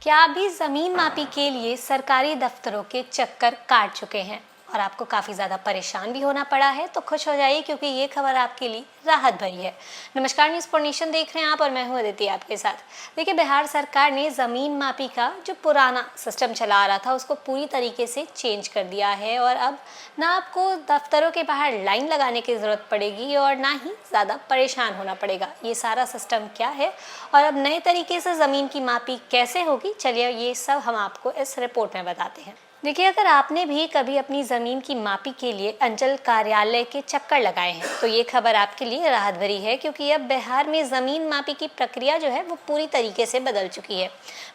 क्या आप भी ज़मीन मापी के लिए सरकारी दफ्तरों के चक्कर काट चुके हैं और आपको काफ़ी ज़्यादा परेशान भी होना पड़ा है? तो खुश हो जाइए क्योंकि ये खबर आपके लिए राहत भरी है। नमस्कार, न्यूज़ पोर्नेशन देख रहे हैं आप और मैं हूँ अदिति आपके साथ। देखिए, बिहार सरकार ने ज़मीन मापी का जो पुराना सिस्टम चला आ रहा था उसको पूरी तरीके से चेंज कर दिया है और अब ना आपको दफ्तरों के बाहर लाइन लगाने की ज़रूरत पड़ेगी और ना ही ज़्यादा परेशान होना पड़ेगा। ये सारा सिस्टम क्या है और अब नए तरीके से ज़मीन की मापी कैसे होगी, चलिए ये सब हम आपको इस रिपोर्ट में बताते हैं। देखिए, अगर आपने भी कभी अपनी ज़मीन की मापी के लिए अंचल कार्यालय के चक्कर लगाए हैं तो ये खबर आपके लिए राहत भरी है, क्योंकि अब बिहार में ज़मीन मापी की प्रक्रिया जो है वो पूरी तरीके से बदल चुकी है।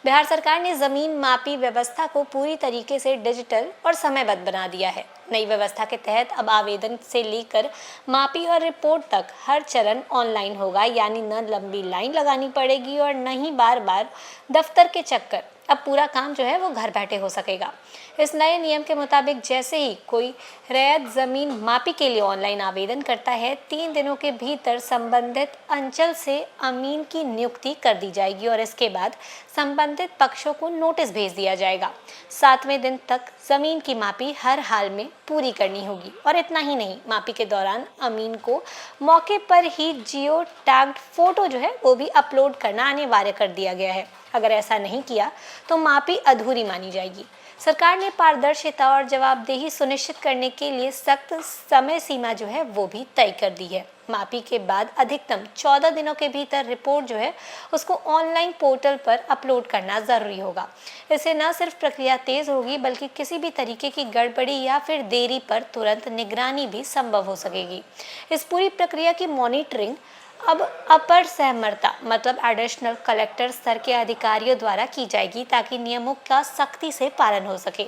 बिहार सरकार ने ज़मीन मापी व्यवस्था को पूरी तरीके से डिजिटल और समयबद्ध बना दिया है। नई व्यवस्था के तहत अब आवेदन से लेकर मापी और रिपोर्ट तक हर चरण ऑनलाइन होगा, यानी न लंबी लाइन लगानी पड़ेगी और न ही बार बार दफ्तर के चक्कर। अब पूरा काम जो है वो घर बैठे हो सकेगा। इस नए नियम के मुताबिक जैसे ही कोई रैयत ज़मीन मापी के लिए ऑनलाइन आवेदन करता है, 3 दिनों के भीतर संबंधित अंचल से अमीन की नियुक्ति कर दी जाएगी और इसके बाद संबंधित पक्षों को नोटिस भेज दिया जाएगा। 7वें दिन तक ज़मीन की मापी हर हाल में पूरी करनी होगी। और इतना ही नहीं, मापी के दौरान अमीन को मौके पर ही जियो टैग्ड फोटो जो है वो भी अपलोड करना अनिवार्य कर दिया गया है। अगर ऐसा नहीं किया तो मापी अधूरी मानी जाएगी। सरकार ने पारदर्शिता और जवाबदेही सुनिश्चित करने के लिए सख्त समय सीमा जो है वो भी तय कर दी है। मापी के बाद अधिकतम 14 दिनों के भीतर रिपोर्ट जो है उसको ऑनलाइन पोर्टल पर अपलोड करना ज़रूरी होगा। इससे न सिर्फ प्रक्रिया तेज़ होगी बल्कि किसी भी तरीके की गड़बड़ी या फिर देरी पर तुरंत निगरानी भी संभव हो सकेगी। इस पूरी प्रक्रिया की मॉनिटरिंग अब अपर सहमर्ता मतलब एडिशनल कलेक्टर स्तर के अधिकारियों द्वारा की जाएगी, ताकि नियमों का सख्ती से पालन हो सके।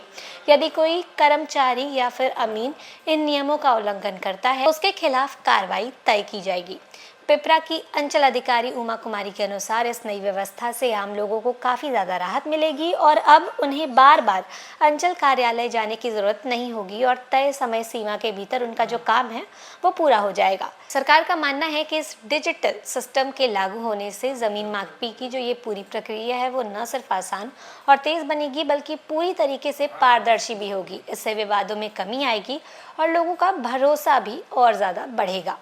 यदि कोई कर्मचारी या फिर अमीन इन नियमों का उल्लंघन करता है, उसके खिलाफ कार्रवाई तय की जाएगी। पिपरा की अंचल अधिकारी उमा कुमारी के अनुसार इस नई व्यवस्था से आम लोगों को काफ़ी ज़्यादा राहत मिलेगी और अब उन्हें बार बार अंचल कार्यालय जाने की ज़रूरत नहीं होगी और तय समय सीमा के भीतर उनका जो काम है वो पूरा हो जाएगा। सरकार का मानना है कि इस डिजिटल सिस्टम के लागू होने से ज़मीन मापी की जो ये पूरी प्रक्रिया है वो न सिर्फ आसान और तेज़ बनेगी बल्कि पूरी तरीके से पारदर्शी भी होगी। इससे विवादों में कमी आएगी और लोगों का भरोसा भी और ज़्यादा बढ़ेगा।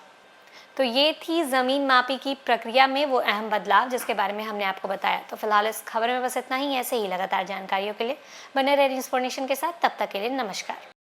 तो ये थी ज़मीन मापी की प्रक्रिया में वो अहम बदलाव जिसके बारे में हमने आपको बताया। तो फिलहाल इस खबर में बस इतना ही। ऐसे ही लगातार जानकारियों के लिए बने रहिए न्यूज़ पोर्नेशन के साथ। तब तक के लिए नमस्कार।